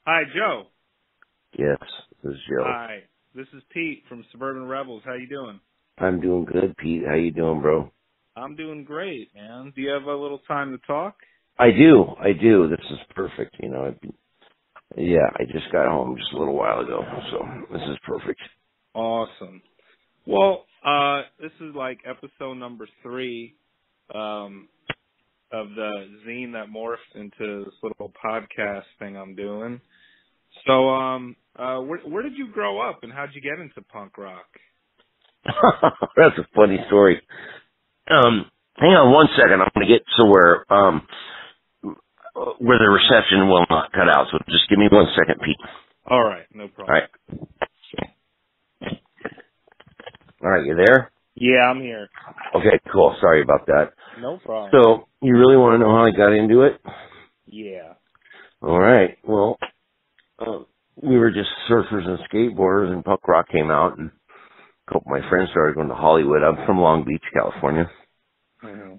Hi, Joe. Yes, this is Joe. Hi, this is Pete from Suburban Rebels. How you doing? I'm doing good, Pete. How you doing, bro? I'm doing great, man. Do you have a little time to talk? I do. This is perfect. I just got home just a little while ago, so this is perfect. Awesome. Well, this is like episode number 3 of the Zine that morphed into this little podcast thing I'm doing. So, where did you grow up, and how'd you get into punk rock? That's a funny story. Hang on one second. I'm going to get to where the reception will not cut out. So just give me 1 second, Pete. All right, no problem. All right, you there? Yeah, I'm here. Okay, cool. Sorry about that. No problem. So you really want to know how I got into it? Yeah. All right. Well, we were just surfers and skateboarders, and punk rock came out, and a couple of my friends started going to Hollywood. I'm from Long Beach, California. Mm-hmm.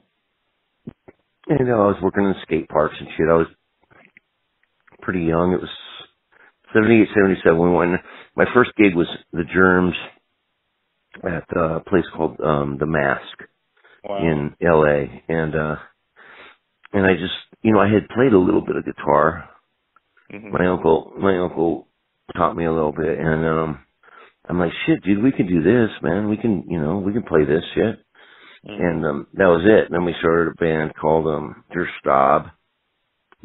And I was working in skate parks and shit. I was pretty young. It was 78, 77. We went. My first gig was the Germs at a place called The Mask in L.A. And I just, I had played a little bit of guitar. Mm-hmm. My uncle taught me a little bit, and I'm like, shit, dude, we can do this, man. We can play this shit. Mm-hmm. And that was it. And then we started a band called Der Stab,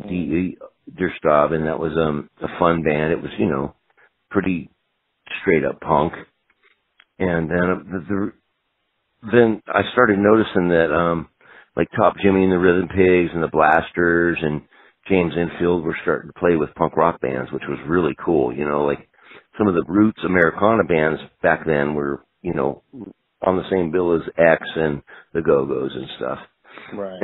Der Stab, and that was a fun band. It was, pretty straight up punk. And then I started noticing that like Top Jimmy and the Rhythm Pigs and the Blasters and James Infield were starting to play with punk rock bands, which was really cool. Like some of the roots Americana bands back then were, on the same bill as X and the Go-Go's and stuff. Right.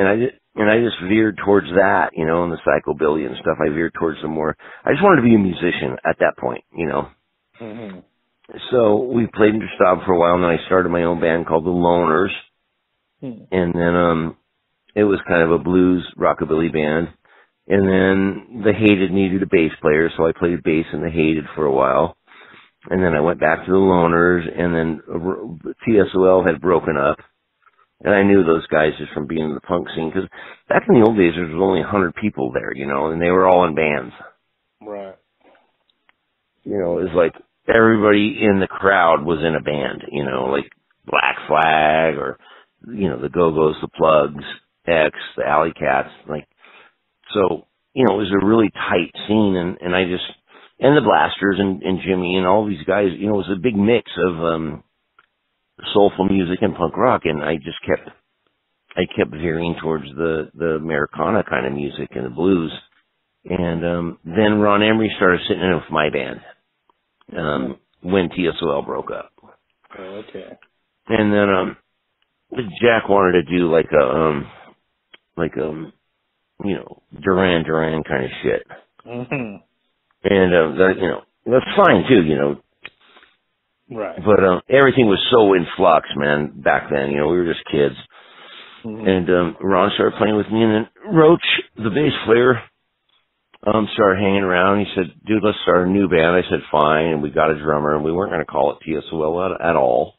And I just veered towards that, and the psychobilly and stuff. I veered towards some more. I just wanted to be a musician at that point, Mm-hmm. So we played in Gestapo for a while, and then I started my own band called the Loners. And then it was kind of a blues rockabilly band. And then the Hated needed a bass player, so I played bass in the Hated for a while. And then I went back to the Loners, and then TSOL had broken up. And I knew those guys just from being in the punk scene, because back in the old days there was only 100 people there, and they were all in bands. Right. It was like everybody in the crowd was in a band, like Black Flag or, the Go-Go's, the Plugs, X, the Alley Cats, like, so, it was a really tight scene, and the Blasters and Jimmy and all these guys, it was a big mix of, soulful music and punk rock, and I kept veering towards the Americana kind of music and the blues. And, then Ron Emery started sitting in with my band. When TSOL broke up. Oh, okay. And then Jack wanted to do like Duran Duran kind of shit. Mm-hmm. And that's fine too, Right. But everything was so in flux, man, back then, we were just kids. Mm-hmm. And Ron started playing with me, and then Roach, the bass player, started hanging around. He said, dude, let's start a new band. I said, fine. And we got a drummer, and we weren't going to call it TSOL at all.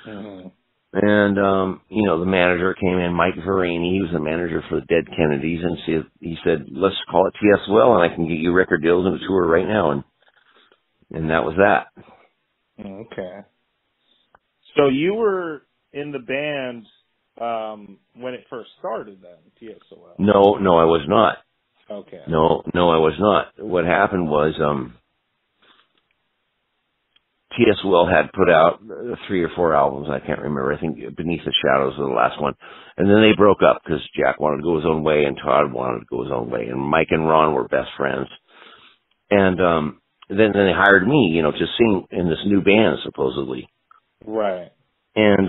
Mm-hmm. And, the manager came in, Mike Verini. He was the manager for the Dead Kennedys. And he said, let's call it TSOL, and I can get you record deals and a tour right now. And that was that. Okay. So you were in the band when it first started then, TSOL? No, I was not. Okay. No, I was not. What happened was, TSOL had put out 3 or 4 albums, I can't remember. I think Beneath the Shadows was the last one. And then they broke up because Jack wanted to go his own way and Todd wanted to go his own way. And Mike and Ron were best friends. And then they hired me, to sing in this new band, supposedly. Right. And,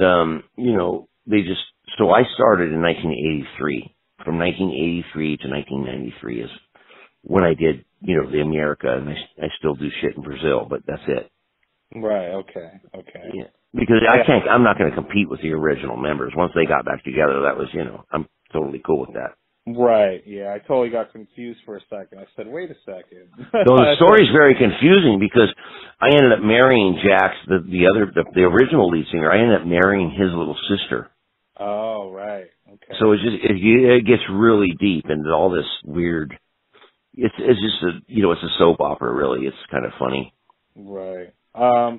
so I started in 1983. From 1983 to 1993 is when I did, the America, and I still do shit in Brazil, but that's it. Right, okay. Yeah. Because I'm not going to compete with the original members. Once they got back together, that was, I'm totally cool with that. Right. Yeah, I totally got confused for a second. I said, "Wait a second." So the story's very confusing because I ended up marrying Jack's the original lead singer. I ended up marrying his little sister. Oh, right. Okay. So it gets really deep into all this weird. It's just it's a soap opera really. It's kind of funny. Right. Well,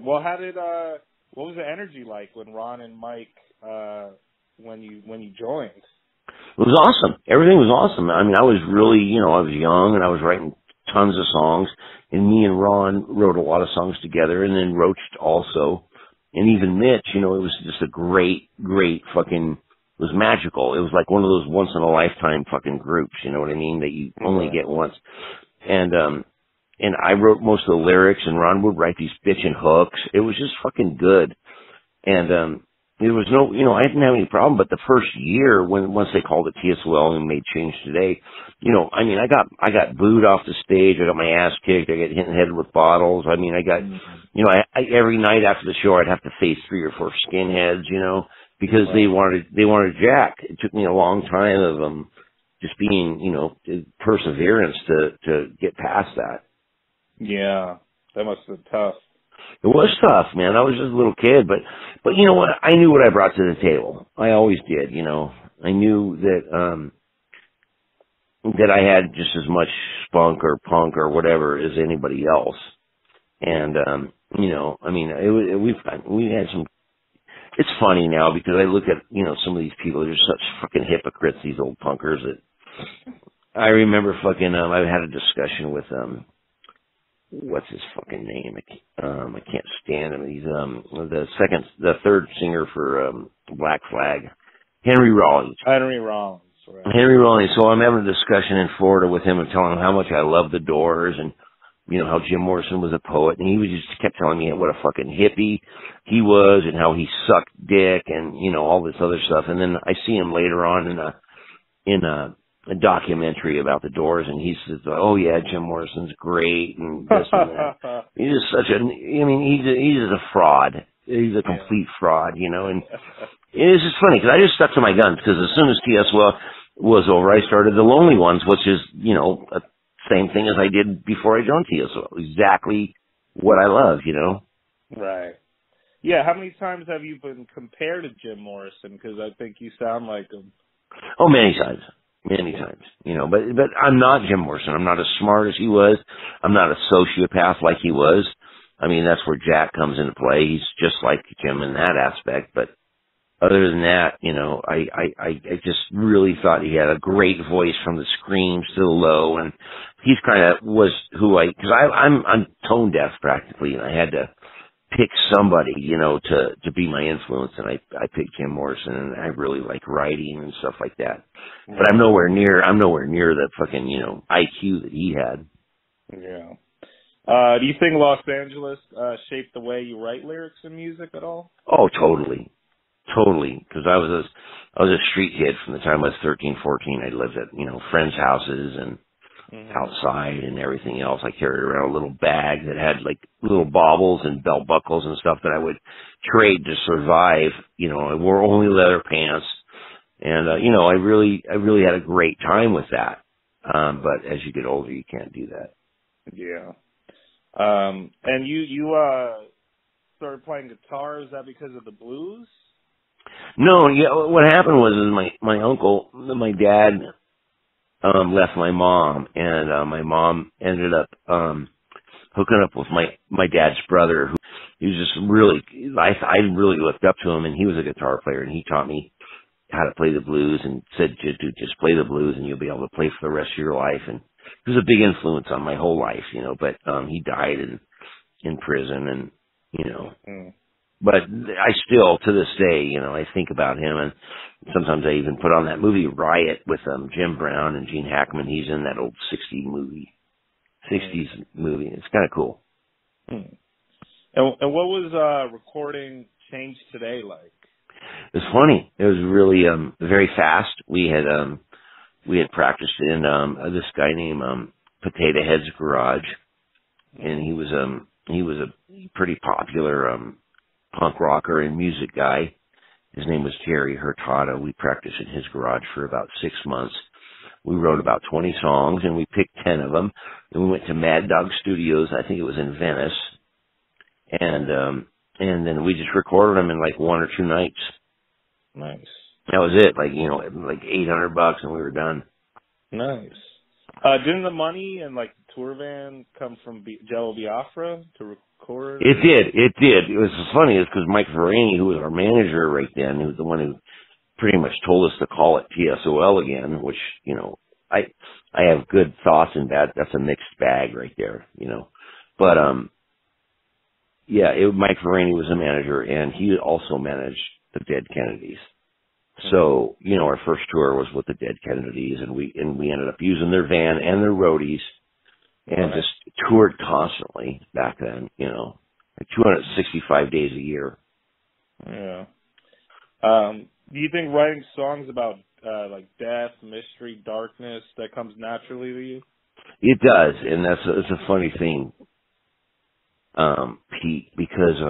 what was the energy like when Ron and Mike when you joined? It was awesome. Everything was awesome. I mean, I was really, I was young and I was writing tons of songs. And me and Ron wrote a lot of songs together, and then Roach also. And even Mitch, it was just a great fucking, it was magical. It was like one of those once in a lifetime fucking groups, you know what I mean, that you only get once. And I wrote most of the lyrics, and Ron would write these bitchin' hooks. It was just fucking good. And, there was no, I didn't have any problem, but the first year once they called it TSOL and made Change Today, I mean, I got booed off the stage, I got my ass kicked, I got hit in the head with bottles. I mean, I got, I every night after the show I'd have to face 3 or 4 skinheads, because they wanted Jack. It took me a long time of, just being, perseverance to get past that. Yeah, that must have been tough. It was tough, man. I was just a little kid, but you know what? I knew what I brought to the table. I always did, I knew that that I had just as much spunk or punk or whatever as anybody else. And I mean, we had some. It's funny now because I look at some of these people. They're such fucking hypocrites. These old punkers. That I remember fucking. I had a discussion with what's his fucking name? I can't stand him. He's the third singer for Black Flag, Henry Rollins. Henry Rollins, right. Henry Rollins. So I'm having a discussion in Florida with him and telling him how much I love the Doors and how Jim Morrison was a poet, and he was just kept telling me what a fucking hippie he was and how he sucked dick and all this other stuff. And then I see him later on in a documentary about the Doors, and he says, "Oh yeah, Jim Morrison's great," and this and that. He's just he's just a fraud. He's a complete fraud, and it's just funny because I just stuck to my guns because as soon as TS was over, I started the Lonely Ones, which is, same thing as I did before I joined TSO. Exactly what I love, Right. Yeah, how many times have you been compared to Jim Morrison? Because I think you sound like him. Oh, many times. Many times, but I'm not Jim Morrison. I'm not as smart as he was. I'm not a sociopath like he was. I mean, that's where Jack comes into play. He's just like Jim in that aspect. But other than that, I just really thought he had a great voice from the screams to the low, and he's kind of was who because I'm tone deaf practically, and I had to pick somebody, to be my influence, and I picked Jim Morrison, and I really like writing and stuff like that. But I'm nowhere near the fucking, IQ that he had. Yeah. Do you think Los Angeles shaped the way you write lyrics and music at all? Oh, totally. Totally. Because I was a street kid from the time I was 13, 14. I lived at, friends' houses and outside and everything else. I carried around a little bag that had like little baubles and belt buckles and stuff that I would trade to survive. I wore only leather pants, and I really had a great time with that. But as you get older, you can't do that. Yeah. And you started playing guitar. Is that because of the blues? No, yeah. What happened was my uncle, my dad, left my mom, and my mom ended up hooking up with my dad's brother, who he was just really I really looked up to him, and he was a guitar player, and he taught me how to play the blues and said, "Dude, just play the blues and you'll be able to play for the rest of your life." And it was a big influence on my whole life, but he died in prison, and but I still, to this day, I think about him, and sometimes I even put on that movie Riot with Jim Brown and Gene Hackman. He's in that old 60s movie. It's kind of cool. And what was recording Change Today like? It was funny. It was really very fast. We had practiced in this guy named Potato Head's garage, and he was a pretty popular punk rocker and music guy. His name was Jerry Hurtado. We practiced in his garage for about 6 months. We wrote about 20 songs, and we picked 10 of them. And we went to Mad Dog Studios, I think it was in Venice, and then we just recorded them in like 1 or 2 nights. Nice. That was it, like, you know, like $800, and we were done. Nice. Didn't the money and like the tour van come from Jello Biafra to record? It did. It was funny is because Mike Verini, who was our manager right then, who was the one who pretty much told us to call it TSOL again, which, you know, I have good thoughts in that. That's a mixed bag right there, you know. But, yeah, Mike Verini was the manager, and he also managed the Dead Kennedys. So, you know, our first tour was with the Dead Kennedys, and we ended up using their van and their roadies, and just toured constantly back then, you know, like 265 days a year. Yeah. Do you think writing songs about like death, mystery, darkness, that comes naturally to you? It does, and it's a funny thing, Pete, because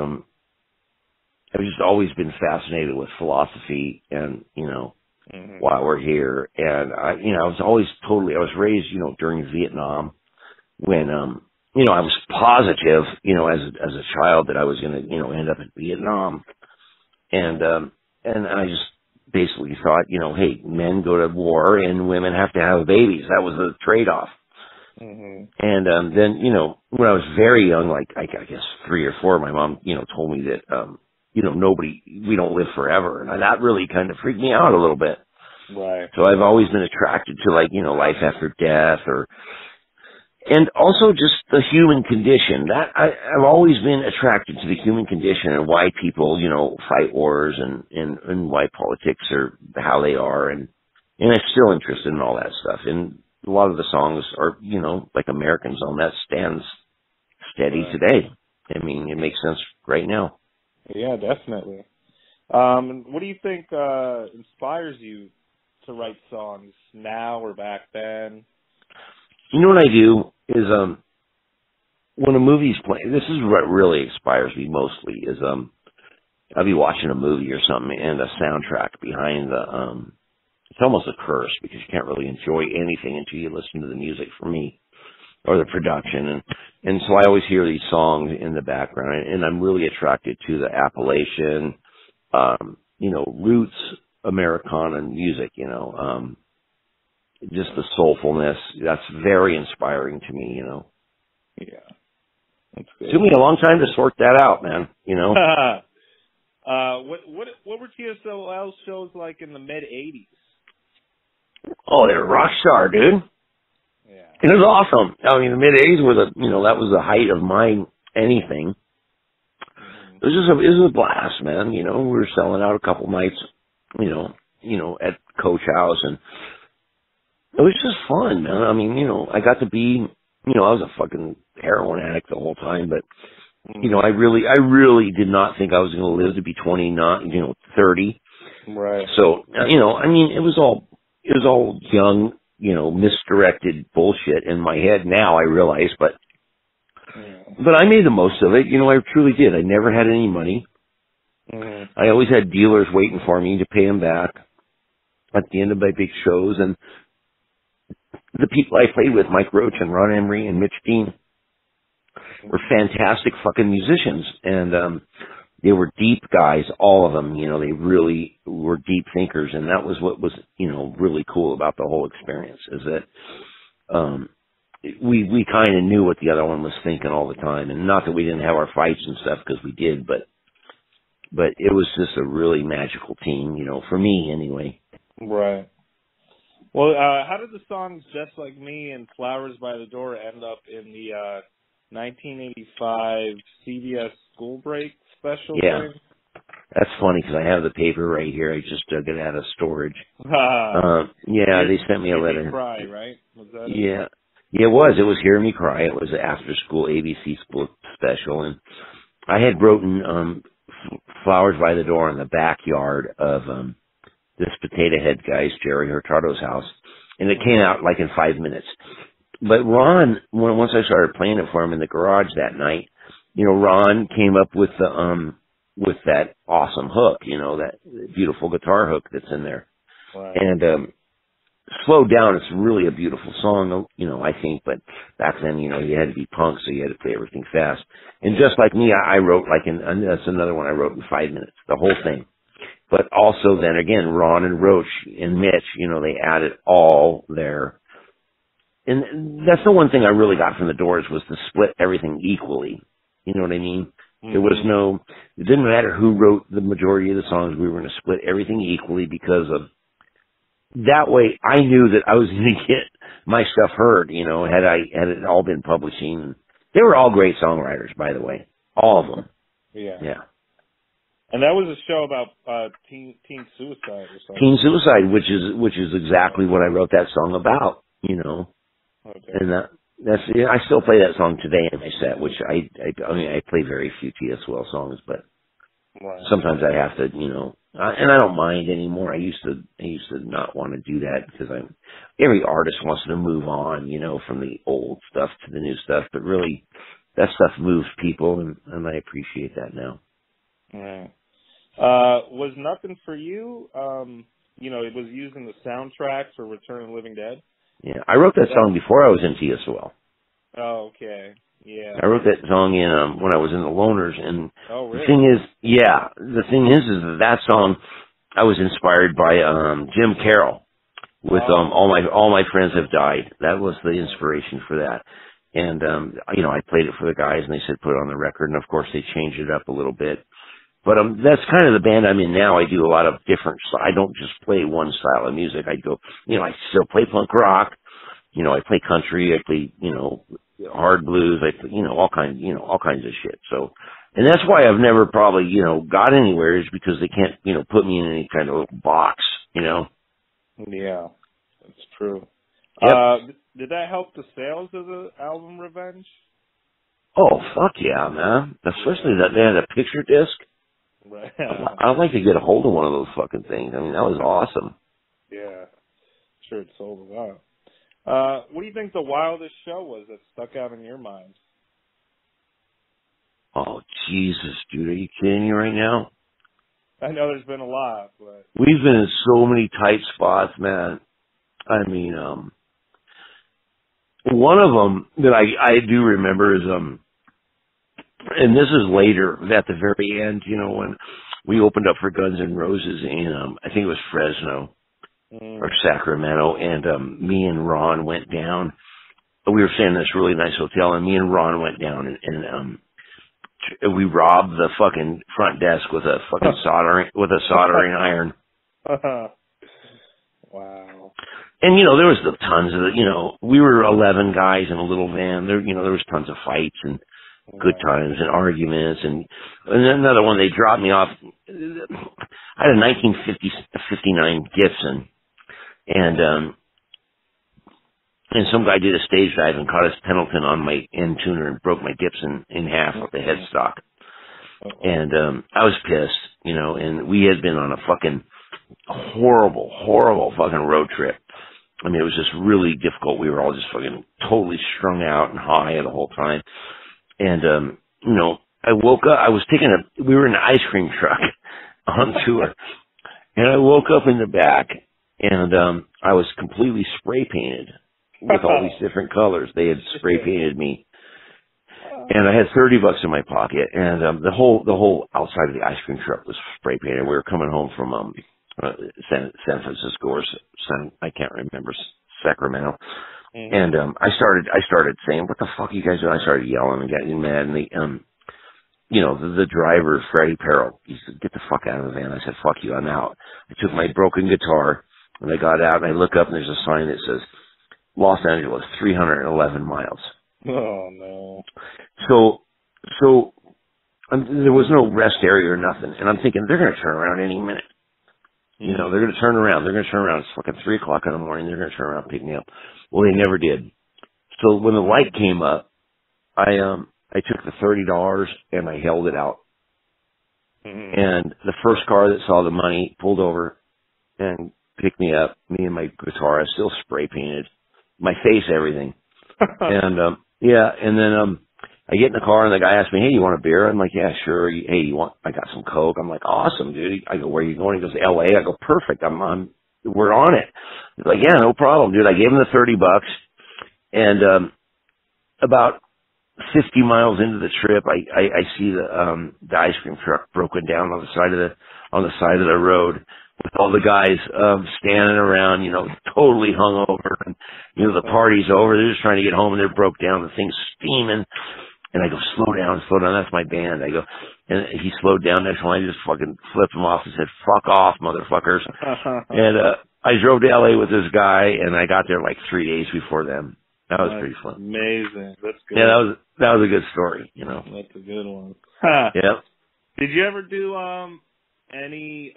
I've just always been fascinated with philosophy and, you know, why we're here. And I was raised, you know, during Vietnam when, you know, I was positive, you know, as a child that I was going to, you know, end up in Vietnam. And I just basically thought, you know, hey, men go to war and women have to have babies. That was the trade-off. And then, you know, when I was very young, like I guess 3 or 4, my mom, you know, told me that, you know, we don't live forever. And that really kind of freaked me out a little bit. Right. So I've always been attracted to, like, you know, life after death, and also just the human condition. I've always been attracted to the human condition and why people, you know, fight wars and why politics are how they are. And I'm still interested in all that stuff. And a lot of the songs are, you know, like American Song, that stands steady today. I mean, it makes sense right now. Yeah, definitely. What do you think inspires you to write songs now or back then? You know what I do is when a movie's playing, this is what really inspires me mostly, is I'll be watching a movie or something and a soundtrack behind it's almost a curse because you can't really enjoy anything until you listen to the music for me or the production. And so I always hear these songs in the background, and I'm really attracted to the Appalachian, you know, roots Americana music, you know, just the soulfulness. That's very inspiring to me, you know. Yeah. That's good. It took me a long time to sort that out, man, you know. What were TSOL shows like in the mid-'80s? Oh, they're rock star, dude. Yeah. It was awesome. I mean, the mid-'80s were that was the height of my anything. It was a blast, man. You know, we were selling out a couple nights, you know, at Coach House, and it was just fun, man. I mean, you know, I got to be, you know, I was a fucking heroin addict the whole time, but, you know, I really did not think I was going to live to be 29, you know, 30. Right. So, you know, I mean, it was all young, you know, misdirected bullshit in my head now, I realize, but I made the most of it. You know, I truly did. I never had any money. I always had dealers waiting for me to pay them back at the end of my big shows, and the people I played with, Mike Roach and Ron Emery and Mitch Dean, were fantastic fucking musicians, and they were deep guys, all of them. You know, they really were deep thinkers, and that was what was, you know, really cool about the whole experience, is that we kind of knew what the other one was thinking all the time, and not that we didn't have our fights and stuff, because we did, but it was just a really magical team, you know, for me anyway. Right. Well, how did the songs Just Like Me and Flowers by the Door end up in the 1985 CBS School Break special thing? That's funny because I have the paper right here. I just dug it out of storage. Yeah, they sent me a letter. Hear Me Cry, right? Was that it? Yeah. Yeah, it was. It was Hear Me Cry. It was an after-school ABC school special, and I had written Flowers by the Door in the backyard of this Potato Head guy's, Jerry Hurtado's house, and it came out like in 5 minutes. But Ron, once I started playing it for him in the garage that night, you know, Ron came up with the with that awesome hook, you know, that beautiful guitar hook that's in there. Right. And slowed down, it's really a beautiful song, you know, I think, but back then, you know, you had to be punk, so you had to play everything fast. And just like me, I wrote and that's another one I wrote in 5 minutes, the whole thing. But also then again, Ron and Roach and Mitch, you know, they added all their, and that's the one thing I really got from the Doors was to split everything equally. You know what I mean? Mm-hmm. It didn't matter who wrote the majority of the songs, we were going to split everything equally because of, that way I knew that I was going to get my stuff heard, you know, had it all been publishing. They were all great songwriters, by the way. All of them. Yeah. Yeah. And that was a show about teen suicide or something. Teen suicide, which is exactly what I wrote that song about, you know. Okay. And that's I still play that song today in my set, which I mean I play very few Tsol songs, but right. Sometimes I have to, you know, and I don't mind anymore. I used to not want to do that because every artist wants to move on, you know, from the old stuff to the new stuff, but really that stuff moves people, and I appreciate that now. Yeah. Was Nothing for You, you know, it was used in the soundtrack for Return of the Living Dead? Yeah, I wrote that song before I was in Tsol. Oh, okay. Yeah. I wrote that song in when I was in the Loners, and oh, really? the thing is that song I was inspired by Jim Carroll with All My Friends Have Died. That was the inspiration for that. And you know, I played it for the guys, and they said put it on the record, and of course they changed it up a little bit. But that's kind of the band I'm in now. I do a lot of different. I don't just play one style of music. I go, you know, I still play punk rock. You know, I play country. I play, you know, hard blues. I play, you know, all kinds of shit. So, and that's why I've never probably, you know, got anywhere is because they can't, you know, put me in any kind of box. You know. Yeah, that's true. Yep. Did that help the sales of the album Revenge? Oh, fuck yeah, man. Especially that they had a picture disc. Right. I'd like to get a hold of one of those fucking things. I mean, that was awesome. Yeah. Sure it sold a lot. What do you think the wildest show was that stuck out in your mind? Oh, Jesus, dude. Are you kidding me right now? I know there's been a lot, but... We've been in so many tight spots, man. I mean, one of them that I do remember is, and this is later, at the very end, you know, when we opened up for Guns N' Roses in, I think it was Fresno or Sacramento, and me and Ron went down. We were staying in this really nice hotel, and me and Ron went down, and we robbed the fucking front desk with a fucking soldering iron. Wow. And, you know, there was tons of, you know, we were 11 guys in a little van. There, you know, there was tons of fights and good times and arguments. And another one, they dropped me off. I had a 1959 Gibson. And some guy did a stage dive and caught his Pendleton on my end tuner and broke my Gibson in half with the headstock. And I was pissed, you know, and we had been on a fucking horrible fucking road trip. I mean, it was just really difficult. We were all just fucking totally strung out and high the whole time. And, you know, I woke up, we were in an ice cream truck on tour. And I woke up in the back, and I was completely spray painted with all these different colors. They had spray painted me. And I had $30 in my pocket, and the whole outside of the ice cream truck was spray painted. We were coming home from San Francisco or I can't remember, Sacramento. Mm-hmm. And I started saying, "What the fuck are you guys doing?" I started yelling and getting mad, and you know, the driver, Freddie Perrell, he said, "Get the fuck out of the van." I said, "Fuck you, I'm out." I took my broken guitar, and I got out, and I look up, and there's a sign that says, Los Angeles, 311 miles. Oh, no. So there was no rest area or nothing, and I'm thinking, they're going to turn around any minute. You know, they're going to turn around. It's fucking 3 o'clock in the morning. They're going to turn around and pick me up. Well, they never did. So when the light came up, I took the $30 and I held it out. Mm-hmm. And the first car that saw the money pulled over and picked me up. Me and my guitar, I was still spray painted, my face, everything. And and then I get in the car and the guy asked me, "Hey, you want a beer?" I'm like, "Yeah, sure." "Hey, I got some Coke." I'm like, "Awesome, dude." I go, "Where are you going?" He goes, "LA." I go, "Perfect. I'm we're on it. He's like, yeah, no problem, dude. I gave him the $30, and about 50 miles into the trip, I see the ice cream truck broken down on the side of the road, with all the guys standing around, totally hungover, and the party's over. They're just trying to get home, and they're broke down. The thing's steaming, and I go, slow down. That's my band. I go, and he slowed down. Next one, I just fucking flipped him off and said, "Fuck off, motherfuckers!" And I drove to LA with this guy, and I got there like 3 days before them. That was pretty fun. Amazing. That's good. Yeah, that was a good story. That's a good one. Yeah. Did you ever do any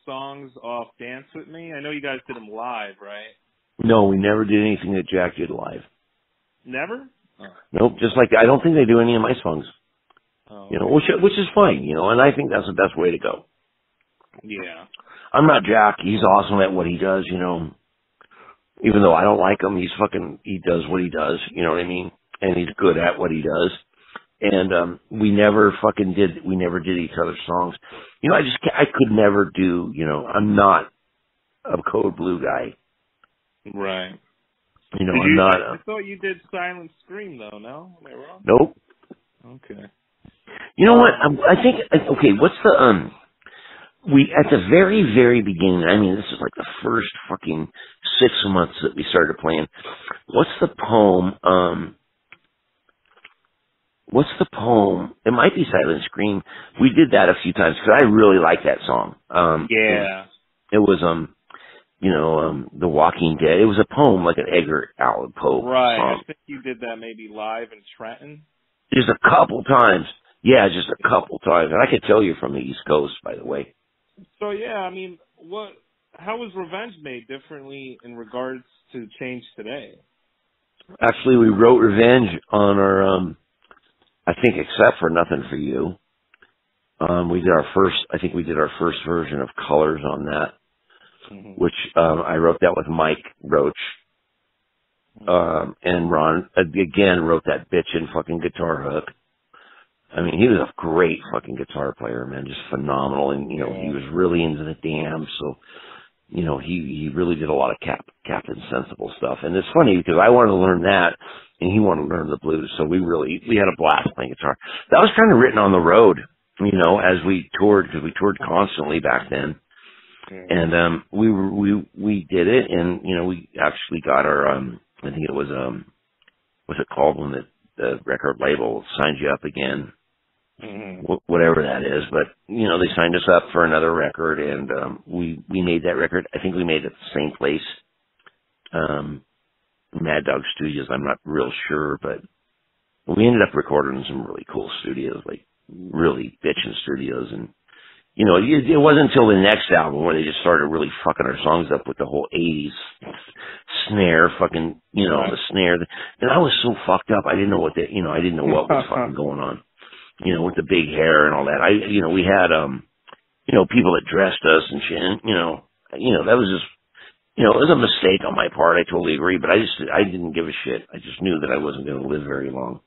songs off Dance With Me? I know you guys did them live, right? No, we never did anything that Jack did live. Never? Oh. Nope. Just like I don't think they do any of my songs. Oh, which is fine, and I think that's the best way to go. Yeah. I'm not Jack. He's awesome at what he does, Even though I don't like him, he does what he does, you know what I mean? And he's good at what he does. And we never did each other's songs. I could never do, I'm not a Code Blue guy. Right. I'm not. I thought you did Silent Scream, though, no? Am I wrong? Nope. Okay. You know what? I think, okay, what's the, at the very, very beginning, this is like the first fucking 6 months that we started playing. What's the poem? It might be Silent Scream. We did that a few times because I really like that song. Yeah. It was, The Walking Dead. It was a poem, like an Edgar Allan Poe song. I think you did that maybe live in Trenton. Just a couple times. Yeah, just a couple times. And I could tell you're from the East Coast, by the way. So, yeah, how was Revenge made differently in regards to Change Today? Actually, we wrote Revenge on our, I think except for Nothing For You. We did our first version of Colors on that, which I wrote that with Mike Roach. And Ron, again, wrote that bitchin' fucking guitar hook. He was a great fucking guitar player, man, just phenomenal. And, he was really into the Damned, so, he really did a lot of Captain Sensible stuff. And it's funny because I wanted to learn that, and he wanted to learn the blues, so we had a blast playing guitar. That was kind of written on the road, as we toured, because we toured constantly back then. And, we did it, and, we actually got our, I think it was, what's it called when the record label signs you up again? Whatever that is, but they signed us up for another record, and we made that record. I think we made it at the same place, Mad Dog Studios. I'm not real sure, but we ended up recording in some really cool studios, like really bitchin' studios. And it wasn't until the next album where they just started really fucking our songs up with the whole '80s snare, fucking the snare. And I was so fucked up. I didn't know what I didn't know what was fucking going on. With the big hair and all that. We had, people that dressed us and shit. And, that was just, it was a mistake on my part. I totally agree. But I didn't give a shit. I just knew that I wasn't going to live very long.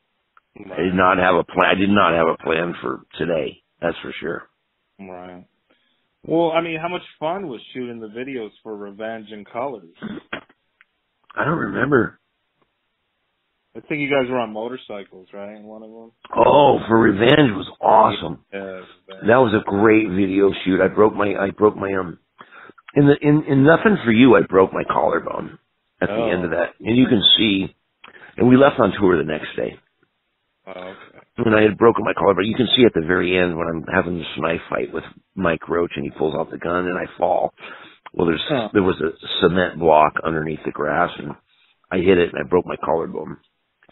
Right. I did not have a plan. I did not have a plan for today. That's for sure. Right. Well, how much fun was shooting the videos for Revenge and Colors? I don't remember. I think you guys were on motorcycles, right? In one of them. Oh, for Revenge was awesome. Yeah, that was a great video shoot. I broke my in Nothing For You. I broke my collarbone at the end of that, and you can see. And we left on tour the next day. Oh, okay. When I had broken my collarbone, you can see at the very end when I'm having this knife fight with Mike Roach, and he pulls out the gun, and I fall. Well, there was a cement block underneath the grass, and I hit it, and I broke my collarbone.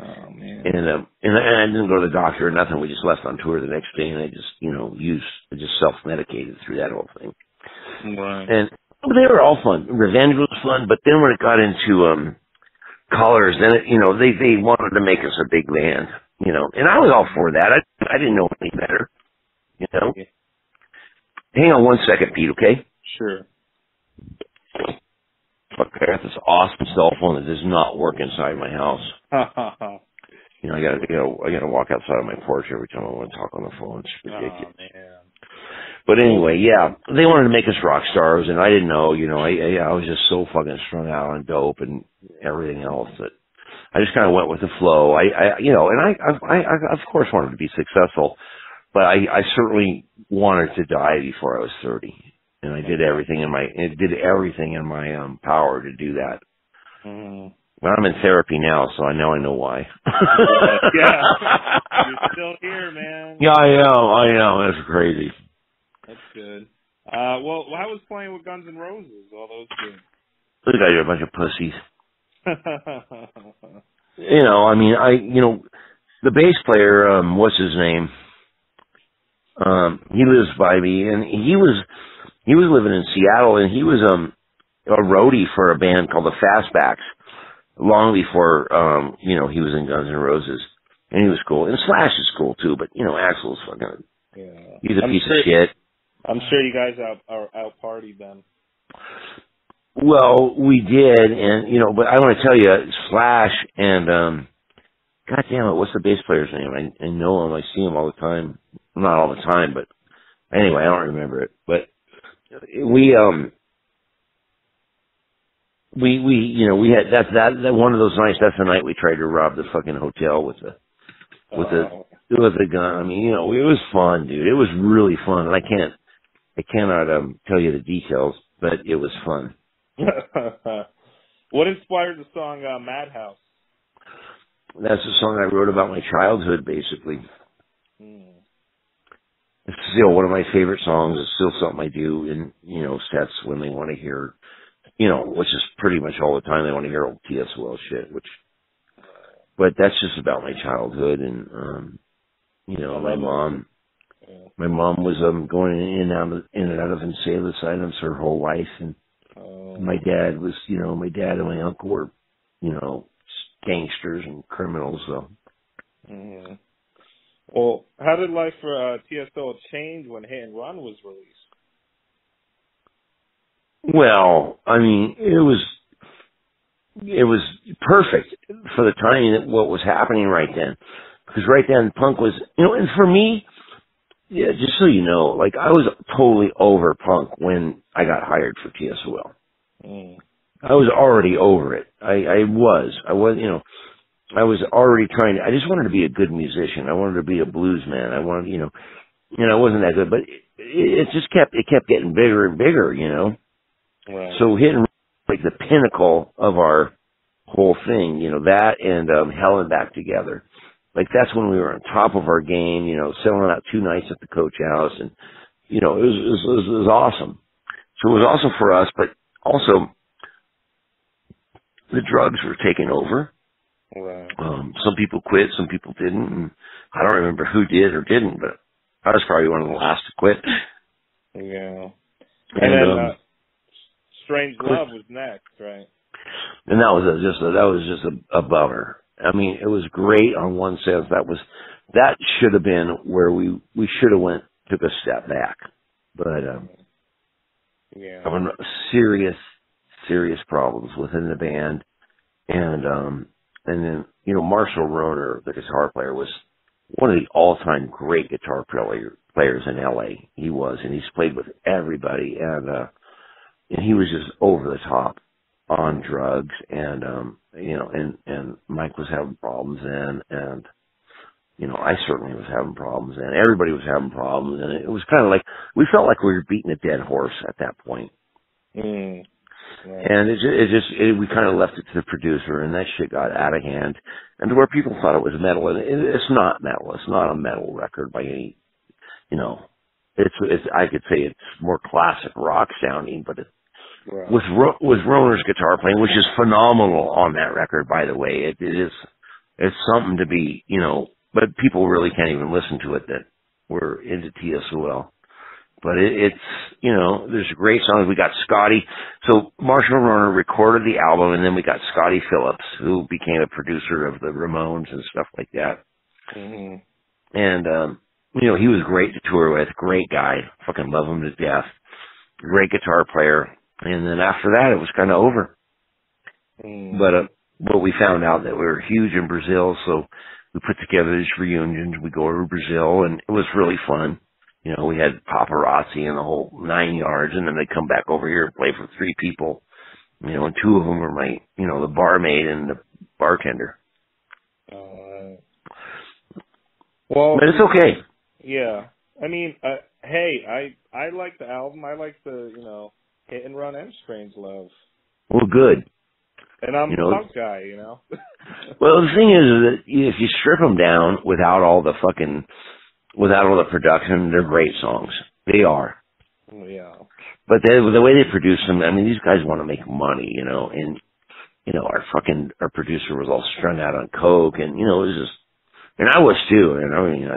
Oh man! And I didn't go to the doctor or nothing. We just left on tour the next day, and I just I just self-medicated through that whole thing. Right. And they were all fun. Revenge was fun, but then when it got into Colors, then they wanted to make us a big band, and I was all for that. I didn't know any better, Okay. Hang on one second, Pete. Okay? Sure. Fuck, I got this awesome cell phone that does not work inside my house. I gotta walk outside of my porch every time I want to talk on the phone. It's ridiculous. Oh man. But anyway, yeah, they wanted to make us rock stars, and I didn't know. You know, I was just so fucking strung out on dope and everything else that I just kind of went with the flow. You know, and I of course wanted to be successful, but I certainly wanted to die before I was 30, and I did everything in my power to do that. Mm. Well, I'm in therapy now, so I know why. Yeah, you're still here, man. Yeah, I am. That's crazy. That's good. Well, how was playing with Guns N' Roses all those years? Those guys are a bunch of pussies. You know, I mean, the bass player, what's his name? He lives by me, and he was living in Seattle, and he was a roadie for a band called the Fastbacks long before he was in Guns N' Roses, and he was cool. And Slash is cool too, but Axl's fucking he's a piece of shit. I'm sure you guys out partied then. Well, we did, and but I want to tell you, Slash and God damn it, what's the bass player's name? I know him, I see him all the time. Not all the time, but anyway, I don't remember it. But we had that one of those nights. That's the night we tried to rob the fucking hotel with the gun. I mean, it was fun, dude. It was really fun. And I cannot tell you the details, but it was fun. What inspired the song Madhouse? That's the song I wrote about my childhood, basically. Mm. It's still one of my favorite songs. It's still something I do in, sets when they want to hear, which is pretty much all the time they want to hear old Tsol shit, but that's just about my childhood. And, my mom was, going in and out of insane asylums her whole life. And my dad was, my dad and my uncle were, gangsters and criminals, so. Mm-hmm. Well, how did life for Tsol change when Hit and Run was released? Well, I mean, it was perfect for the timing that what was happening right then. Because right then, punk was, and for me, yeah, just so you know, like, I was totally over punk when I got hired for Tsol. Mm. I was already over it. I was, I was already I just wanted to be a good musician. I wanted to be a blues man. I wanted, I wasn't that good, but it just kept getting bigger and bigger, Right. So Hit and Run, like the pinnacle of our whole thing, that and Hell and Back Together. Like that's when we were on top of our game, selling out 2 nights at the Coach House, and it was awesome. So it was awesome for us, but also the drugs were taking over. Right. Some people quit, some people didn't. And I don't remember who did or didn't, but I was probably one of the last to quit. Yeah. And then Strange Love was next, right? And that was just a bummer. I mean, it was great on one sense. That should have been where we should have took a step back. But having serious problems within the band, and then Marshall Rohner, the guitar player, was one of the all-time great guitar players in LA. He was, and he's played with everybody, and he was just over the top on drugs, and and Mike was having problems then, and I certainly was having problems, and everybody was having problems, and it was kind of like we felt like we were beating a dead horse at that point. Mm. Right. And we kind of left it to the producer, and that shit got out of hand, and to where people thought it was metal, and it's not metal. It's not a metal record by any, it's I could say it's more classic rock sounding, but right. with Rohner's guitar playing, which is phenomenal on that record, by the way. It's something to be, but people really can't even listen to it that were into Tsol. But it's, there's great songs. We got Scotty. So Marshall Rohner recorded the album, and then we got Scotty Phillips, who became a producer of the Ramones and stuff like that. Mm-hmm. And, he was great to tour with. Great guy. Fucking love him to death. Great guitar player. And then after that, it was kind of over. Mm. But we found out that we were huge in Brazil, so we put together these reunions. We go to Brazil, and it was really fun. You know, we had paparazzi and the whole 9 yards, and then they come back over here and play for 3 people. You know, and 2 of them were my, you know, the barmaid and the bartender. Well, but it's okay. Yeah, I mean, hey, I like the album. I like the, you know, Hit and Run and Strange Love. Well, good. And I'm a punk guy, you know. Well, the thing is that if you strip them down without all the production, they're great songs. They are. Yeah. But the way they produce them, I mean, these guys want to make money, you know, and, you know, our producer was all strung out on coke, and, you know, it was just, and I was too, and I mean,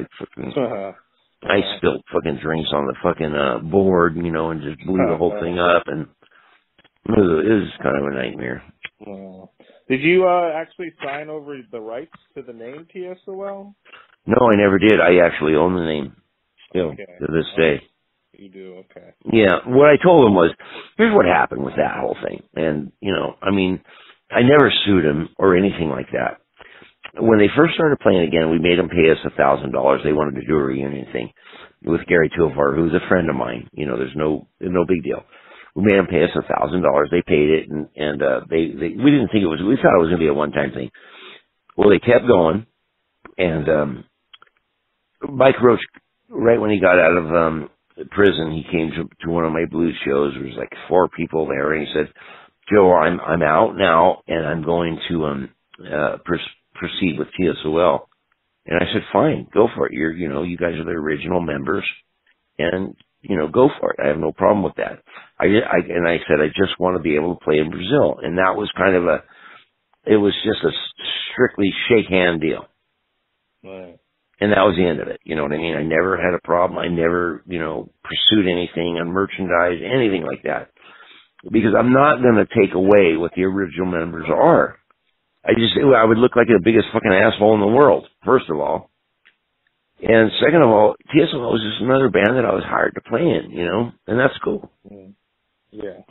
I spilled fucking drinks on the fucking board, you know, and just blew the whole thing up, and it was kind of a nightmare. Did you actually sign over the rights to the name Tsol? No, I never did. I actually own the name still to this day. You do, okay. Yeah, what I told him was, here's what happened with that whole thing. And, you know, I mean, I never sued him or anything like that. When they first started playing again, we made them pay us $1,000. They wanted to do a reunion thing with Gary Tovar, who's a friend of mine. You know, there's no big deal. We made them pay us $1,000. They paid it, and we didn't think we thought it was going to be a one-time thing. Well, they kept going, and Mike Roach, right when he got out of prison, he came to one of my blues shows. There was like 4 people there, and he said, "Joe, I'm out now, and I'm going to proceed with Tsol." And I said, "Fine, go for it. You guys are the original members, and you know, go for it. I have no problem with that." I said, "I just want to be able to play in Brazil," and that was kind of it was just a strictly shake hand deal. Right. And that was the end of it. You know what I mean? I never had a problem. I never, you know, pursued anything on merchandise, anything like that. Because I'm not going to take away what the original members are. I would look like the biggest fucking asshole in the world, first of all. And second of all, Tsol was just another band that I was hired to play in, you know? And that's cool. Yeah.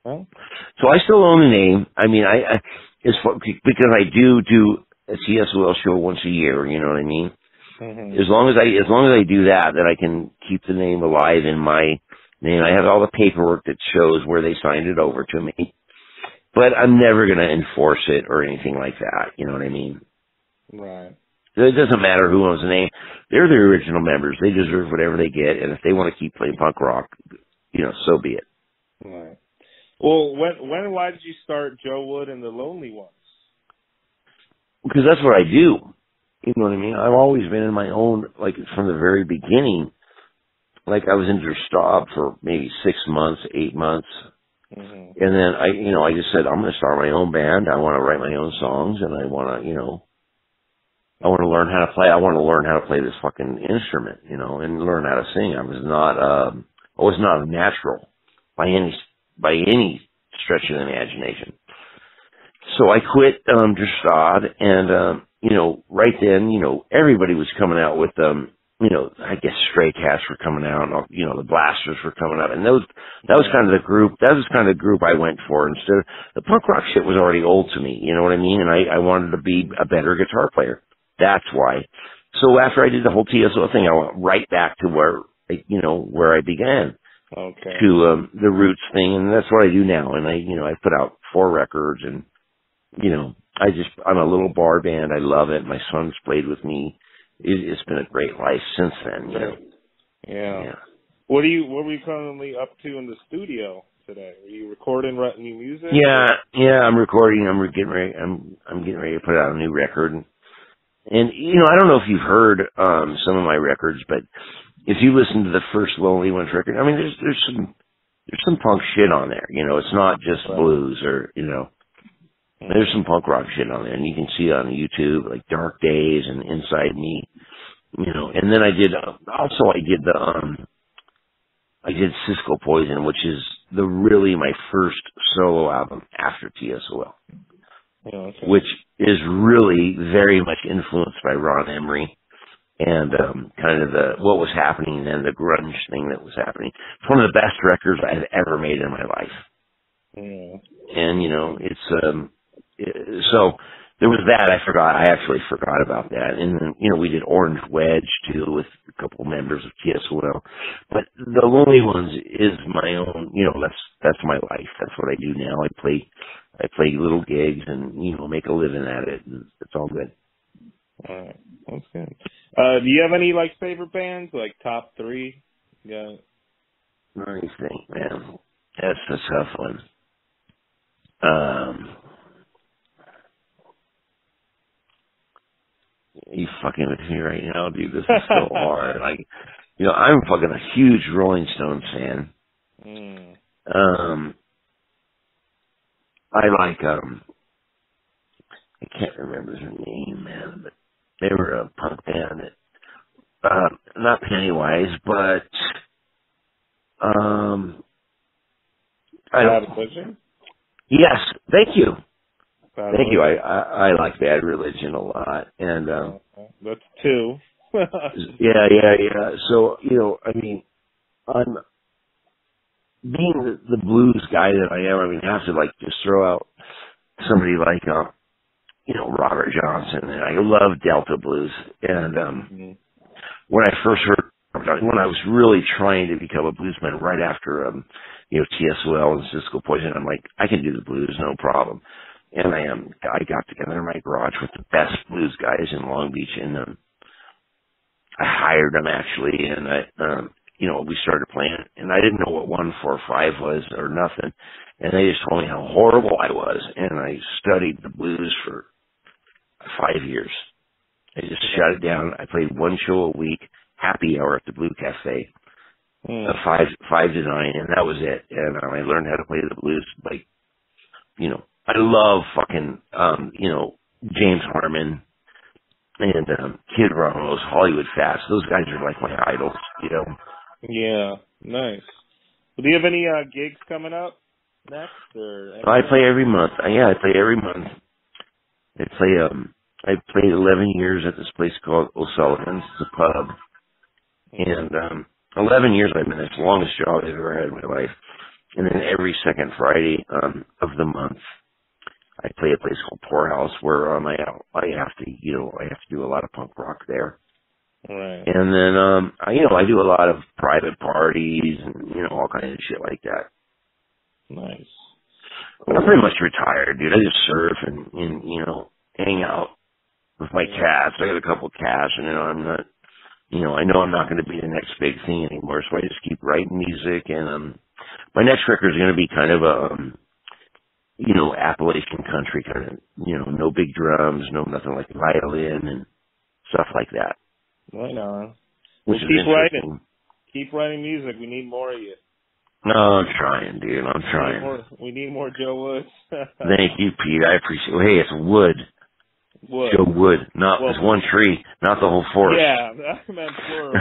Well, so I still own the name. I mean, because I do a Tsol show once a year, you know what I mean? Mm-hmm. As long as I do that, then I can keep the name alive in my name. I have all the paperwork that shows where they signed it over to me. But I'm never going to enforce it or anything like that, you know what I mean? Right. It doesn't matter who owns the name. They're the original members. They deserve whatever they get, and if they want to keep playing punk rock, you know, so be it. Right. Well, why did you start Joe Wood and the Lonely Ones? Because that's what I do. You know what I mean? I've always been in my own, like, from the very beginning. Like, I was in Der Stab for maybe 6 months, 8 months. Mm-hmm. And then I just said, I'm going to start my own band. I want to write my own songs, and I want to, you know, I want to learn how to play. I want to learn how to play this fucking instrument, you know, and learn how to sing. I was not a natural by any stretch of the imagination. So I quit Der Stab, and you know, right then, you know, everybody was coming out with you know, I guess Stray Cats were coming out, and you know, the Blasters were coming out, and that was kind of the group. That was kind of the group I went for. Instead, the punk rock shit was already old to me. You know what I mean? And I wanted to be a better guitar player. That's why. So after I did the whole Tsol thing, I went right back to where I began. Okay. To the roots thing, and that's what I do now. And I put out 4 records, and you know, I'm a little bar band. I love it. My son's played with me. It's been a great life since then, you know. Yeah. What are you currently up to in the studio today? Are you recording new music? Yeah, I'm recording. I'm getting ready. I'm getting ready to put out a new record. And you know, I don't know if you've heard some of my records, but if you listen to the first Lonely Ones record, I mean, there's some punk shit on there. You know, it's not just blues or, you know. There's some punk rock shit on there, and you can see it on YouTube, like Dark Days and Inside Me, you know. And then I did Cisco Poison, which is really my first solo album after Tsol, which is really very much influenced by Ron Emery and kind of what was happening then, the grunge thing that was happening. It's one of the best records I've ever made in my life. And you know, it's so there was that. I actually forgot about that. And then, you know, we did Orange Wedge too with couple members of TSOL. But the Lonely Ones is my own, that's my life. That's what I do now. I play little gigs and, make a living at it. And it's all good. All right. That's good. Do you have any, like, favorite bands, like top 3? Yeah. Let me think, man. That's a tough one. You fucking with me right now, dude. This is so hard. Like, I'm fucking a huge Rolling Stones fan. I like, I can't remember their name, man, but they were a punk band that, not Pennywise, but, I don't. Religion? Yes, thank you. Bad Thank you. Religion? I like Bad Religion a lot, and that's 2. yeah. So I'm being the blues guy that I am. I have to like just throw out somebody like Robert Johnson, and I love Delta blues. And when I first heard, when I was really trying to become a bluesman, right after TSOL and Cisco Poison, I'm like, I can do the blues, no problem. And I got together in my garage with the best blues guys in Long Beach, and I hired them actually, and we started playing, and I didn't know what 1-4-5 was or nothing, and they just told me how horrible I was, and I studied the blues for 5 years. I just shut it down. I played 1 show a week, happy hour at the Blue Cafe, 5 to 9, and that was it. And I learned how to play the blues. Like, I love fucking, James Harmon and Kid Ramos, Hollywood Fast. Those guys are like my idols, Yeah, nice. Well, do you have any gigs coming up next? I play every month. I play every month. I played 11 years at this place called O'Sullivan's. It's a pub. And 11 years I've been. It's the longest job I've ever had in my life. And then every second Friday of the month, I play a place called Poorhouse where I have to do a lot of punk rock there. Right. And then I do a lot of private parties and all kinds of shit like that. Nice. Cool. I'm pretty much retired, dude. I just surf and hang out with my cats. I got a couple cats, and I'm not, I know I'm not going to be the next big thing anymore. So I just keep writing music, and my next record is going to be kind of a Appalachian country kind of, no big drums, no nothing like violin and stuff like that. Right on. Which is keep interesting. writing. Keep writing music. We need more of you. No, I'm trying, dude. I'm trying. We need more Joe Woods. Thank you, Pete. I appreciate it. Hey, it's Wood. Wood. Joe Wood. Not it's one tree, not the whole forest. Yeah, I meant plural.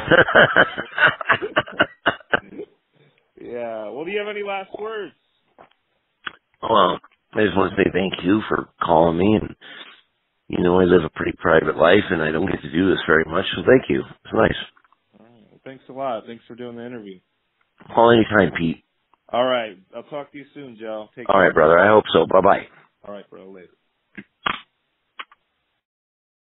Yeah. Well, do you have any last words? Well, I just want to say thank you for calling me, and I live a pretty private life, and I don't get to do this very much, so thank you. It's nice. All right. Well, thanks a lot. Thanks for doing the interview. Call anytime, Pete. All right. I'll talk to you soon, Joe. Take care. care. All right, brother. I hope so. Bye-bye. All right, bro. Later.